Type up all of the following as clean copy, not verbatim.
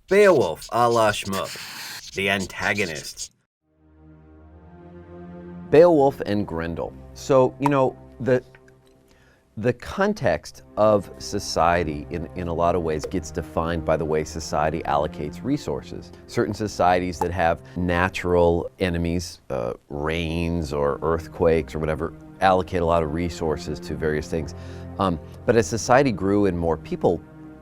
Beowulf a la Shmoop, the antagonist. Beowulf and Grendel. So, the context of society in a lot of ways gets defined by the way society allocates resources. Certain societies that have natural enemies, rains or earthquakes or whatever, allocate a lot of resources to various things. But as society grew and more people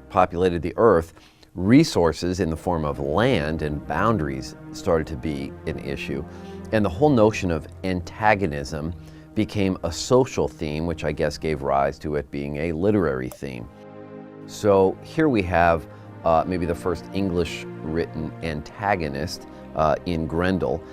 populated the earth, resources in the form of land and boundaries started to be an issue. And the whole notion of antagonism became a social theme, which I guess gave rise to it being a literary theme. So here we have maybe the first English written antagonist in Grendel.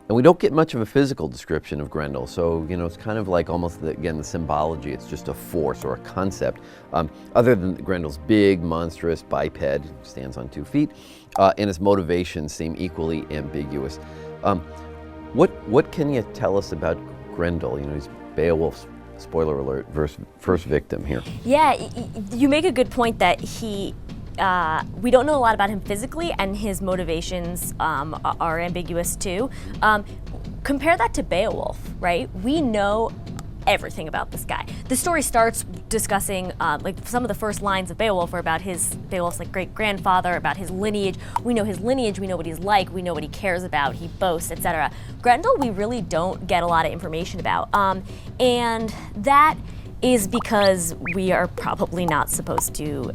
And we don't get much of a physical description of Grendel, so it's kind of like almost, the symbology. It's just a force or a concept. Other than Grendel's big, monstrous biped, stands on 2 feet, and his motivations seem equally ambiguous. What can you tell us about Grendel? He's Beowulf's, spoiler alert, first victim here. Yeah, you make a good point that we don't know a lot about him physically, and his motivations are ambiguous too. Compare that to Beowulf, right? We know everything about this guy. The story starts discussing some of the first lines of Beowulf are about Beowulf's great-grandfather, about his lineage. We know his lineage, we know what he's like, we know what he cares about, he boasts, etc. Grendel, we really don't get a lot of information about. And that is because we are probably not supposed to,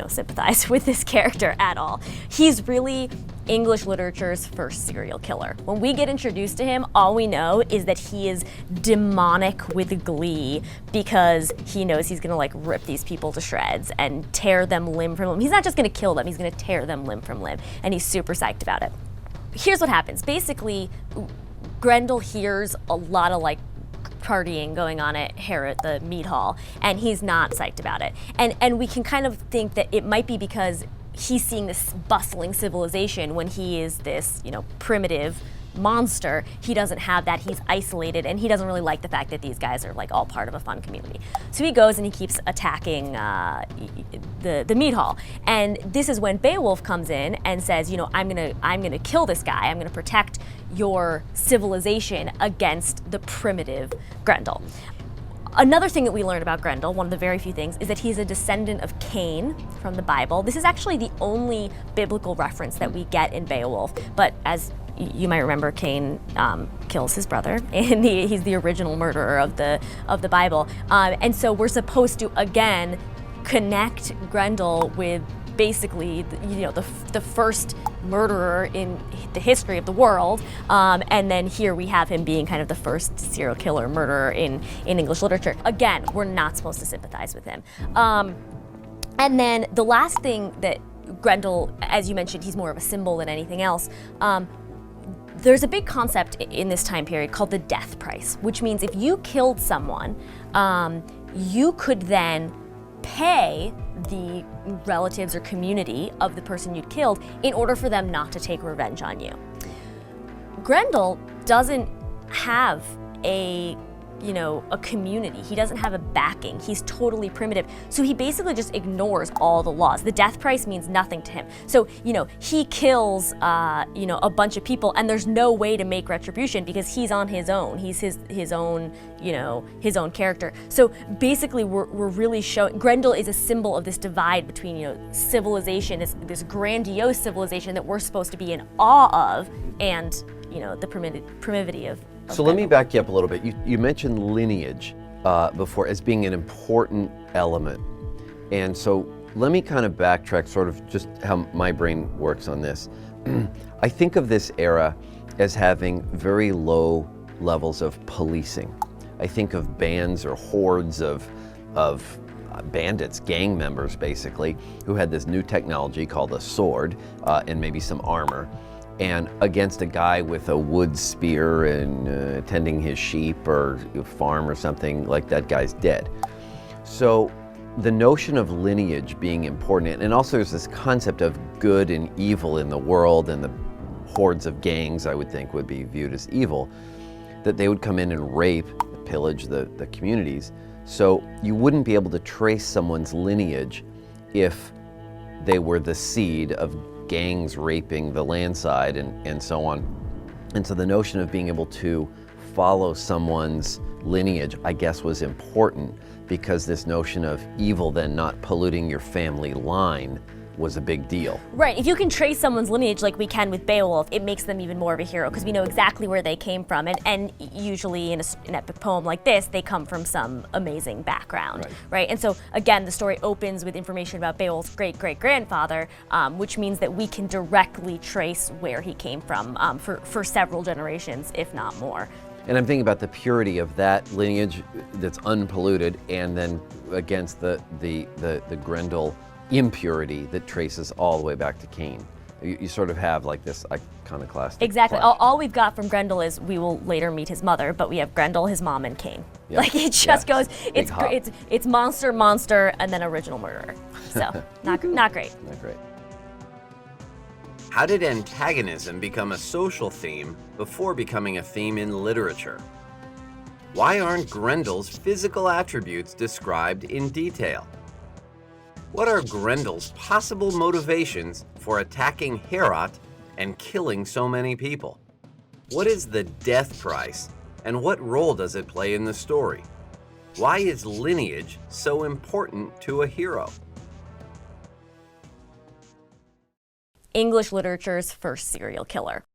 sympathize with this character at all. He's really English literature's first serial killer. When we get introduced to him, all we know is that he is demonic with glee because he knows he's gonna rip these people to shreds and tear them limb from limb. He's not just gonna kill them, he's gonna tear them limb from limb, and he's super psyched about it. Here's what happens. Basically, Grendel hears a lot of partying going on at Harrod, the mead hall, and he's not psyched about it. And we can kind of think that it might be because he's seeing this bustling civilization when he is this, primitive monster. He doesn't have that, he's isolated, and he doesn't really like the fact that these guys are all part of a fun community. So he goes and he keeps attacking the mead hall. And this is when Beowulf comes in and says, I'm gonna kill this guy, I'm gonna protect your civilization against the primitive Grendel. Another thing that we learned about Grendel, one of the very few things, is that he's a descendant of Cain from the Bible. This is actually the only biblical reference that we get in Beowulf, but as you might remember, Cain kills his brother, and he's the original murderer of the Bible. And so we're supposed to, again, connect Grendel with basically the first murderer in the history of the world, and then here we have him being kind of the first serial killer murderer in English literature. Again, we're not supposed to sympathize with him. And then the last thing that Grendel, as you mentioned, he's more of a symbol than anything else. There's a big concept in this time period called the death price, which means if you killed someone, you could then pay the relatives or community of the person you'd killed in order for them not to take revenge on you. Grendel doesn't have a community. He doesn't have a backing. He's totally primitive. So he basically just ignores all the laws. The death price means nothing to him. So, he kills, a bunch of people, and there's no way to make retribution because he's on his own. He's his own, his own character. So basically we're really showing, Grendel is a symbol of this divide between, civilization, this grandiose civilization that we're supposed to be in awe of, and, the primivity of So let me back you up a little bit. You mentioned lineage before as being an important element. And so let me kind of backtrack sort of just how my brain works on this. I think of this era as having very low levels of policing. I think of bands or hordes of bandits, gang members basically, who had this new technology called a sword and maybe some armor, and against a guy with a wood spear and tending his sheep or farm or something, like that guy's dead. So the notion of lineage being important, and also there's this concept of good and evil in the world, and the hordes of gangs I would think would be viewed as evil, that they would come in and rape, pillage the communities. So you wouldn't be able to trace someone's lineage if they were the seed of gangs raping the landside and so on. And so the notion of being able to follow someone's lineage, I guess, was important, because this notion of evil then not polluting your family line was a big deal. Right, if you can trace someone's lineage like we can with Beowulf, it makes them even more of a hero, because we know exactly where they came from, and usually in an epic poem like this, they come from some amazing background, right? And so again, the story opens with information about Beowulf's great-great-grandfather, which means that we can directly trace where he came from for several generations, if not more. And I'm thinking about the purity of that lineage that's unpolluted, and then against the Grendel impurity that traces all the way back to Cain. You sort of have like this iconoclastic. Exactly. clash. All we've got from Grendel is we will later meet his mother, but we have Grendel, his mom, and Cain. Yep. Like it just goes. Big hop. It's monster, and then original murderer. So not great. Not great. How did antagonism become a social theme before becoming a theme in literature? Why aren't Grendel's physical attributes described in detail? What are Grendel's possible motivations for attacking Heorot and killing so many people? What is the death price, and what role does it play in the story? Why is lineage so important to a hero? English literature's first serial killer.